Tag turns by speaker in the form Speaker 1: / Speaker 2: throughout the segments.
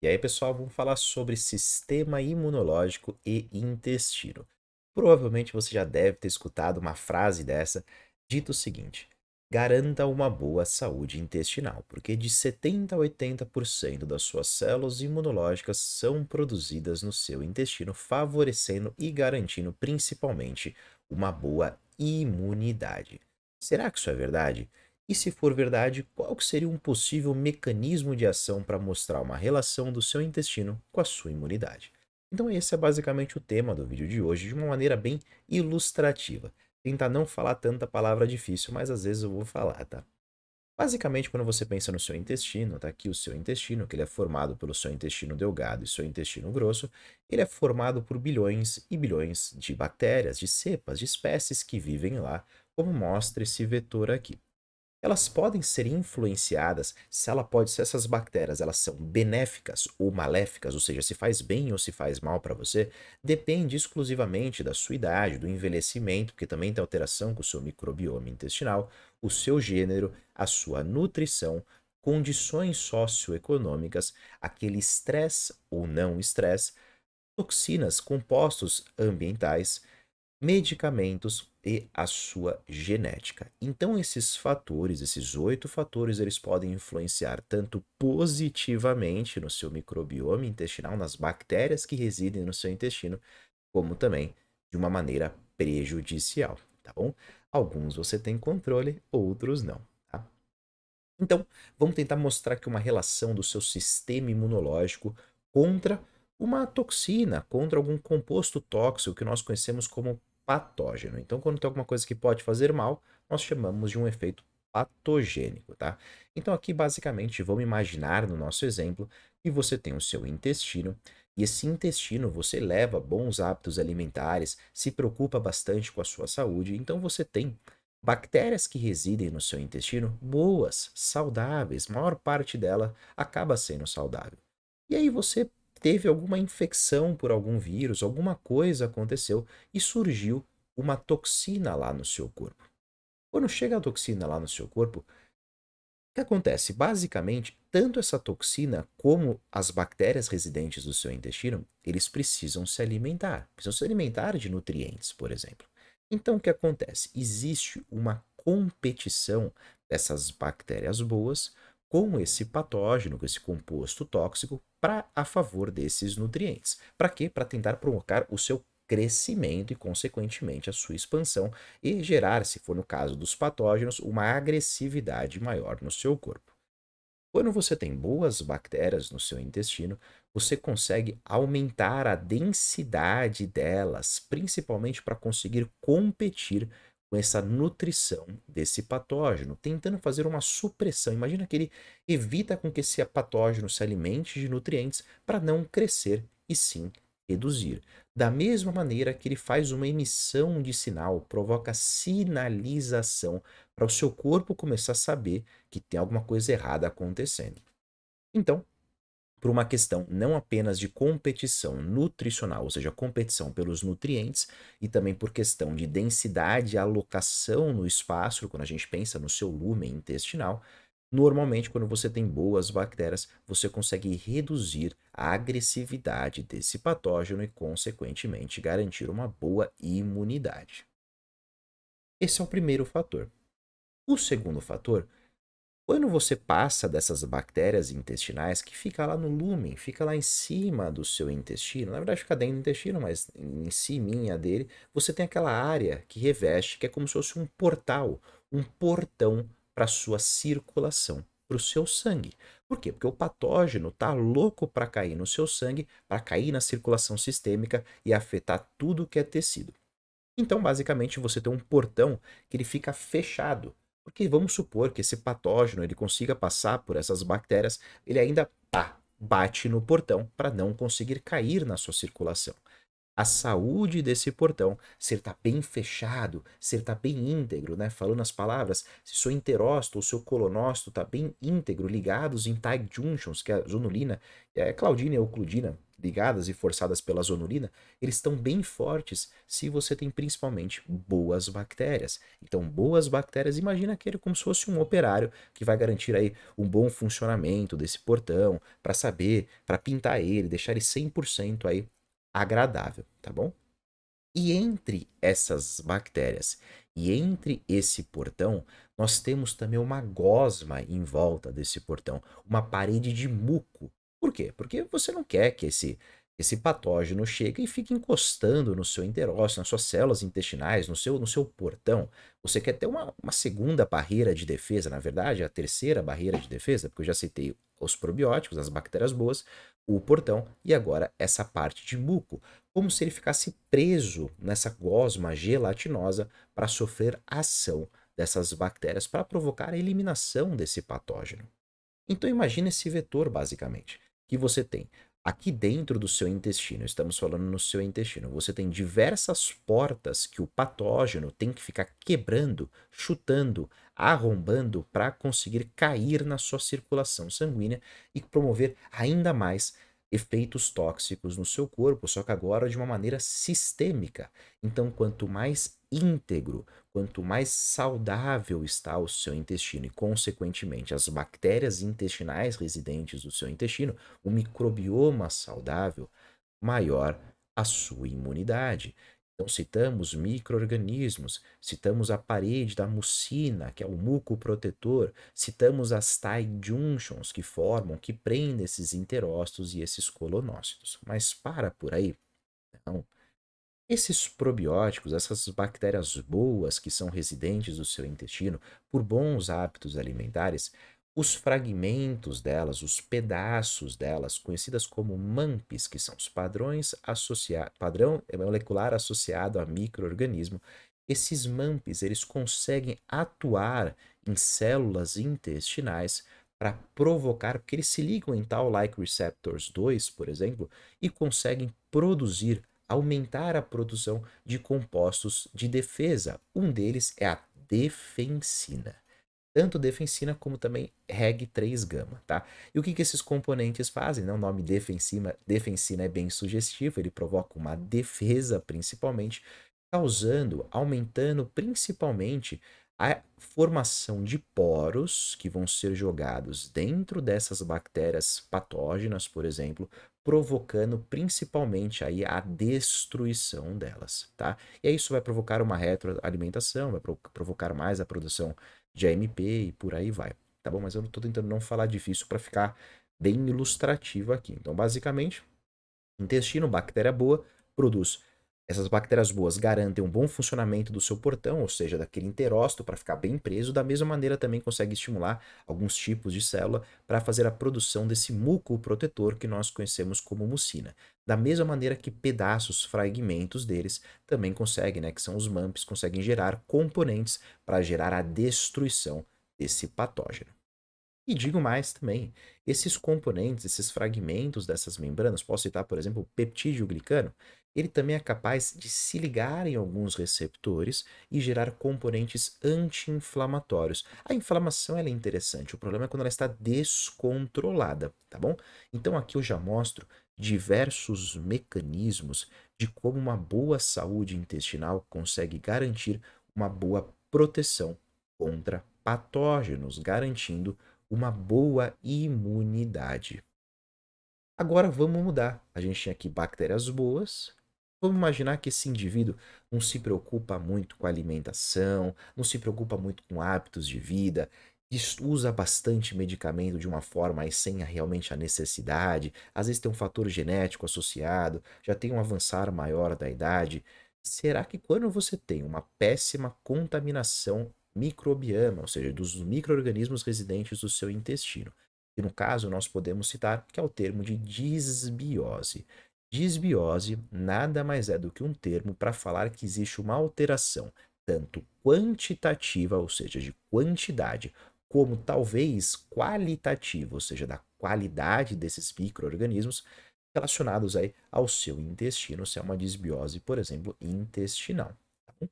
Speaker 1: E aí, pessoal, vamos falar sobre sistema imunológico e intestino. Provavelmente você já deve ter escutado uma frase dessa, dito o seguinte: garanta uma boa saúde intestinal, porque de 70 a 80% das suas células imunológicas são produzidas no seu intestino, favorecendo e garantindo principalmente uma boa imunidade. Será que isso é verdade? E se for verdade, qual que seria um possível mecanismo de ação para mostrar uma relação do seu intestino com a sua imunidade? Então esse é basicamente o tema do vídeo de hoje, de uma maneira bem ilustrativa. Tentar não falar tanta palavra difícil, mas às vezes eu vou falar, tá? Basicamente, quando você pensa no seu intestino, tá aqui o seu intestino, que ele é formado pelo seu intestino delgado e seu intestino grosso, ele é formado por bilhões e bilhões de bactérias, de cepas, de espécies que vivem lá, como mostra esse vetor aqui. Elas podem ser influenciadas se essas bactérias elas são benéficas ou maléficas, ou seja, se faz bem ou se faz mal para você, depende exclusivamente da sua idade, do envelhecimento, porque também tem alteração com o seu microbioma intestinal, o seu gênero, a sua nutrição, condições socioeconômicas, aquele estresse ou não estresse, toxinas, compostos ambientais, medicamentos e a sua genética. Então, esses fatores, esses 8 fatores, eles podem influenciar tanto positivamente no seu microbioma intestinal, nas bactérias que residem no seu intestino, como também de uma maneira prejudicial, tá bom? Alguns você tem controle, outros não, tá? Então, vamos tentar mostrar aqui uma relação do seu sistema imunológico contra uma toxina, contra algum composto tóxico que nós conhecemos como patógeno. Então, quando tem alguma coisa que pode fazer mal, nós chamamos de um efeito patogênico, tá? Então, aqui basicamente vamos imaginar no nosso exemplo que você tem o seu intestino e esse intestino você leva bons hábitos alimentares, se preocupa bastante com a sua saúde, então você tem bactérias que residem no seu intestino boas, saudáveis, maior parte dela acaba sendo saudável. E aí você teve alguma infecção por algum vírus, alguma coisa aconteceu e surgiu uma toxina lá no seu corpo. Quando chega a toxina lá no seu corpo, o que acontece? Basicamente, tanto essa toxina como as bactérias residentes do seu intestino, eles precisam se alimentar de nutrientes, por exemplo. Então, o que acontece? Existe uma competição dessas bactérias boas com esse patógeno, com esse composto tóxico, para a favor desses nutrientes. Para quê? Para tentar provocar o seu crescimento e, consequentemente, a sua expansão e gerar, se for no caso dos patógenos, uma agressividade maior no seu corpo. Quando você tem boas bactérias no seu intestino, você consegue aumentar a densidade delas, principalmente para conseguir competir com essa nutrição desse patógeno, tentando fazer uma supressão. Imagina que ele evita com que esse patógeno se alimente de nutrientes para não crescer e sim reduzir. Da mesma maneira que ele faz uma emissão de sinal, provoca sinalização para o seu corpo começar a saber que tem alguma coisa errada acontecendo. Então, por uma questão não apenas de competição nutricional, ou seja, competição pelos nutrientes, e também por questão de densidade e alocação no espaço, quando a gente pensa no seu lúmen intestinal, normalmente quando você tem boas bactérias, você consegue reduzir a agressividade desse patógeno e, consequentemente, garantir uma boa imunidade. Esse é o primeiro fator. O segundo fator, quando você passa dessas bactérias intestinais que fica lá no lúmen, fica lá em cima do seu intestino, na verdade fica dentro do intestino, mas em cima dele, você tem aquela área que reveste, que é como se fosse um portal, um portão para a sua circulação, para o seu sangue. Por quê? Porque o patógeno tá louco para cair no seu sangue, para cair na circulação sistêmica e afetar tudo que é tecido. Então, basicamente, você tem um portão que ele fica fechado. Porque vamos supor que esse patógeno ele consiga passar por essas bactérias, ele ainda bate no portão para não conseguir cair na sua circulação. A saúde desse portão, se ele está bem fechado, se ele está bem íntegro, né? Falando as palavras, se seu enterócito ou seu colonócito está bem íntegro, ligados em tight junctions, que é a zonulina, claudina e ocludina, ligadas e forçadas pela zonulina, eles estão bem fortes se você tem principalmente boas bactérias. Então, boas bactérias, imagina aquele como se fosse um operário que vai garantir aí um bom funcionamento desse portão, para saber, para pintar ele, deixar ele 100% aí agradável, tá bom? E entre essas bactérias e entre esse portão, nós temos também uma gosma em volta desse portão, uma parede de muco. Por quê? Porque você não quer que esse patógeno chegue e fique encostando no seu enterócito, nas suas células intestinais, no seu portão. Você quer ter uma segunda barreira de defesa, na verdade, a terceira barreira de defesa, porque eu já citei os probióticos, as bactérias boas, o portão e agora essa parte de muco, como se ele ficasse preso nessa gosma gelatinosa para sofrer ação dessas bactérias para provocar a eliminação desse patógeno. Então imagine esse vetor basicamente, que você tem aqui dentro do seu intestino, estamos falando no seu intestino, você tem diversas portas que o patógeno tem que ficar quebrando, chutando, arrombando para conseguir cair na sua circulação sanguínea e promover ainda mais efeitos tóxicos no seu corpo, só que agora de uma maneira sistêmica. Então, quanto mais íntegro, quanto mais saudável está o seu intestino e, consequentemente, as bactérias intestinais residentes do seu intestino, o microbioma saudável, maior a sua imunidade. Então, citamos micro-organismos, citamos a parede da mucina, que é o muco protetor, citamos as tight junctions que formam, que prendem esses enterócitos e esses colonócitos. Mas para por aí, não. Esses probióticos, essas bactérias boas que são residentes do seu intestino, por bons hábitos alimentares, os fragmentos delas, os pedaços delas, conhecidas como MAMPs, que são os padrões associados, padrão molecular associado a microorganismo, esses MAMPs, eles conseguem atuar em células intestinais para provocar, porque eles se ligam em Toll-like receptors 2, por exemplo, e conseguem produzir aumentar a produção de compostos de defesa. Um deles é a defensina. Tanto defensina como também Reg3-gama, tá? E o que esses componentes fazem? Né? O nome defensina é bem sugestivo, ele provoca uma defesa principalmente, causando, aumentando principalmente a formação de poros que vão ser jogados dentro dessas bactérias patógenas, por exemplo, provocando principalmente aí a destruição delas, tá? E aí isso vai provocar uma retroalimentação, vai provocar mais a produção de AMP e por aí vai, tá bom? Mas eu estou tentando não falar difícil para ficar bem ilustrativo aqui. Então, basicamente, intestino, bactéria boa, produz. Essas bactérias boas garantem um bom funcionamento do seu portão, ou seja, daquele enterócito para ficar bem preso. Da mesma maneira, também consegue estimular alguns tipos de célula para fazer a produção desse muco protetor que nós conhecemos como mucina. Da mesma maneira que pedaços, fragmentos deles também conseguem, né, que são os MAMPs, conseguem gerar componentes para gerar a destruição desse patógeno. E digo mais também, esses componentes, esses fragmentos dessas membranas, posso citar, por exemplo, o peptídeo glicano, ele também é capaz de se ligar em alguns receptores e gerar componentes anti-inflamatórios. A inflamação ela é interessante, o problema é quando ela está descontrolada, tá bom? Então aqui eu já mostro diversos mecanismos de como uma boa saúde intestinal consegue garantir uma boa proteção contra patógenos, garantindo uma boa imunidade. Agora vamos mudar. A gente tinha aqui bactérias boas. Vamos imaginar que esse indivíduo não se preocupa muito com a alimentação, não se preocupa muito com hábitos de vida, usa bastante medicamento de uma forma aí sem realmente a necessidade, às vezes tem um fator genético associado, já tem um avançar maior da idade. Será que quando você tem uma péssima contaminação microbiana, ou seja, dos micro-organismos residentes do seu intestino, e no caso nós podemos citar que é o termo de disbiose. Disbiose nada mais é do que um termo para falar que existe uma alteração tanto quantitativa, ou seja, de quantidade, como talvez qualitativa, ou seja, da qualidade desses micro-organismos relacionados aí ao seu intestino, se é uma disbiose, por exemplo, intestinal. Tá bom?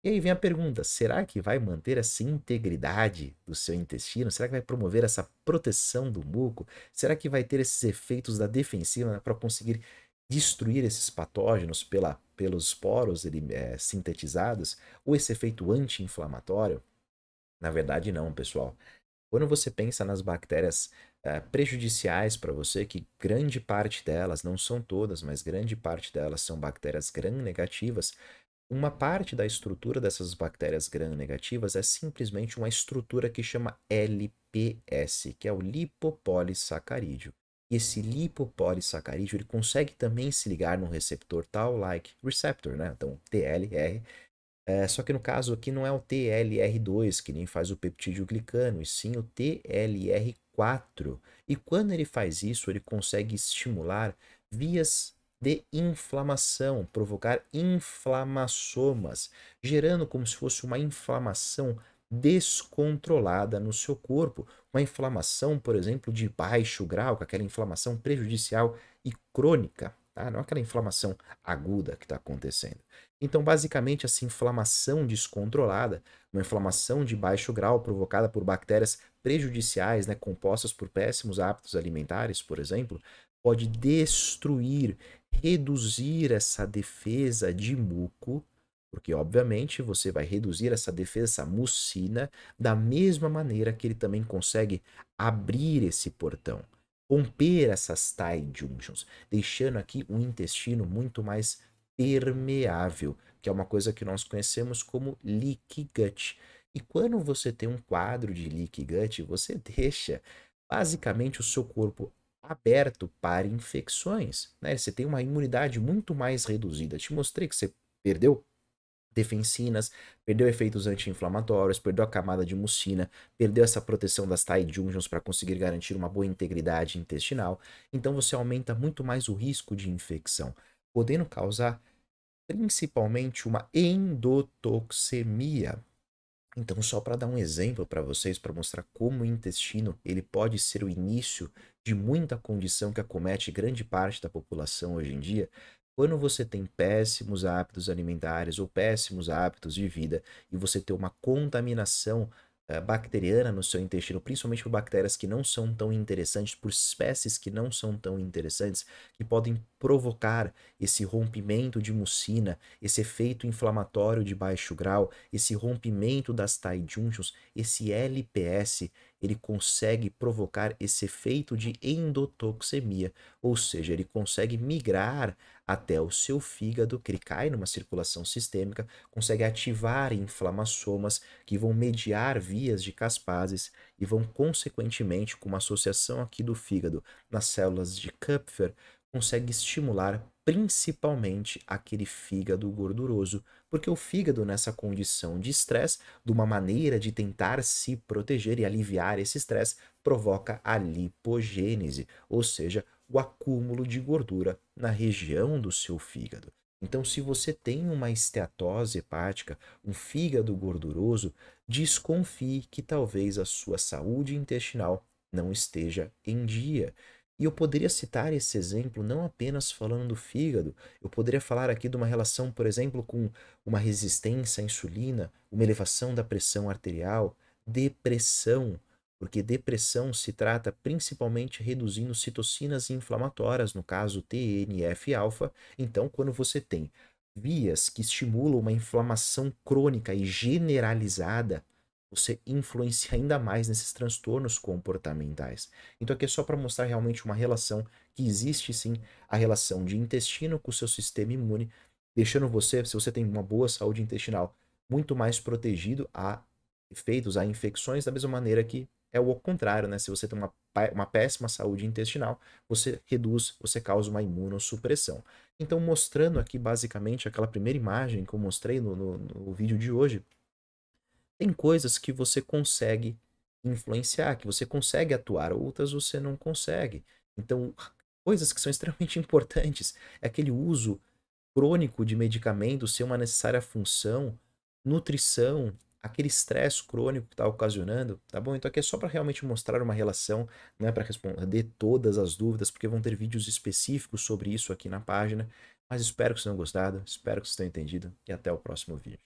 Speaker 1: E aí vem a pergunta: será que vai manter essa integridade do seu intestino? Será que vai promover essa proteção do muco? Será que vai ter esses efeitos da defensiva para conseguir destruir esses patógenos pelos poros sintetizados, ou esse efeito anti-inflamatório? Na verdade, não, pessoal. Quando você pensa nas bactérias prejudiciais para você, que grande parte delas, não são todas, mas grande parte delas são bactérias gram-negativas, uma parte da estrutura dessas bactérias gram-negativas é simplesmente uma estrutura que chama LPS, que é o lipopolissacarídeo. E esse lipopolissacarídeo ele consegue também se ligar no receptor Toll-like receptor, né? Então, TLR. Só que no caso aqui não é o TLR2, que nem faz o peptídeo glicano, e sim o TLR4. E quando ele faz isso, ele consegue estimular vias de inflamação, provocar inflamassomas, gerando como se fosse uma inflamação descontrolada no seu corpo. Uma inflamação, por exemplo, de baixo grau, com aquela inflamação prejudicial e crônica, tá? Não é aquela inflamação aguda que está acontecendo. Então, basicamente, essa inflamação descontrolada, uma inflamação de baixo grau provocada por bactérias prejudiciais, né, compostas por péssimos hábitos alimentares, por exemplo, pode destruir, reduzir essa defesa de muco, porque obviamente você vai reduzir essa defesa, essa mucina, da mesma maneira que ele também consegue abrir esse portão, romper essas tight junctions, deixando aqui um intestino muito mais permeável, que é uma coisa que nós conhecemos como leaky gut. E quando você tem um quadro de leaky gut, você deixa basicamente o seu corpo aberto para infecções, né? Você tem uma imunidade muito mais reduzida. Te mostrei que você perdeu defensinas, perdeu efeitos anti-inflamatórios, perdeu a camada de mucina, perdeu essa proteção das tight junctions para conseguir garantir uma boa integridade intestinal. Então você aumenta muito mais o risco de infecção, podendo causar principalmente uma endotoxemia. Então, só para dar um exemplo para vocês, para mostrar como o intestino ele pode ser o início de muita condição que acomete grande parte da população hoje em dia, quando você tem péssimos hábitos alimentares ou péssimos hábitos de vida e você tem uma contaminação bacteriana no seu intestino, principalmente por bactérias que não são tão interessantes, por espécies que não são tão interessantes, que podem provocar esse rompimento de mucina, esse efeito inflamatório de baixo grau, esse rompimento das tight junctions, esse LPS, ele consegue provocar esse efeito de endotoxemia, ou seja, ele consegue migrar até o seu fígado, que ele cai numa circulação sistêmica, consegue ativar inflamassomas que vão mediar vias de caspases e vão, consequentemente, com uma associação aqui do fígado nas células de Kupfer, consegue estimular principalmente aquele fígado gorduroso, porque o fígado nessa condição de estresse, de uma maneira de tentar se proteger e aliviar esse estresse, provoca a lipogênese, ou seja, o acúmulo de gordura na região do seu fígado. Então, se você tem uma esteatose hepática, um fígado gorduroso, desconfie que talvez a sua saúde intestinal não esteja em dia. E eu poderia citar esse exemplo não apenas falando do fígado, eu poderia falar aqui de uma relação, por exemplo, com uma resistência à insulina, uma elevação da pressão arterial, depressão, porque depressão se trata principalmente reduzindo citocinas inflamatórias, no caso TNF-alfa. Então, quando você tem vias que estimulam uma inflamação crônica e generalizada, você influencia ainda mais nesses transtornos comportamentais. Então aqui é só para mostrar realmente uma relação que existe sim, a relação de intestino com o seu sistema imune, deixando você, se você tem uma boa saúde intestinal, muito mais protegido a efeitos, a infecções, da mesma maneira que é o contrário, né? Se você tem uma péssima saúde intestinal, você reduz, você causa uma imunossupressão. Então, mostrando aqui basicamente aquela primeira imagem que eu mostrei no vídeo de hoje, tem coisas que você consegue influenciar, que você consegue atuar, outras você não consegue. Então, coisas que são extremamente importantes é aquele uso crônico de medicamentos sem uma necessária função, nutrição, aquele estresse crônico que está ocasionando, tá bom? Então aqui é só para realmente mostrar uma relação, né, para responder todas as dúvidas, porque vão ter vídeos específicos sobre isso aqui na página. Mas espero que vocês tenham gostado, espero que vocês tenham entendido e até o próximo vídeo.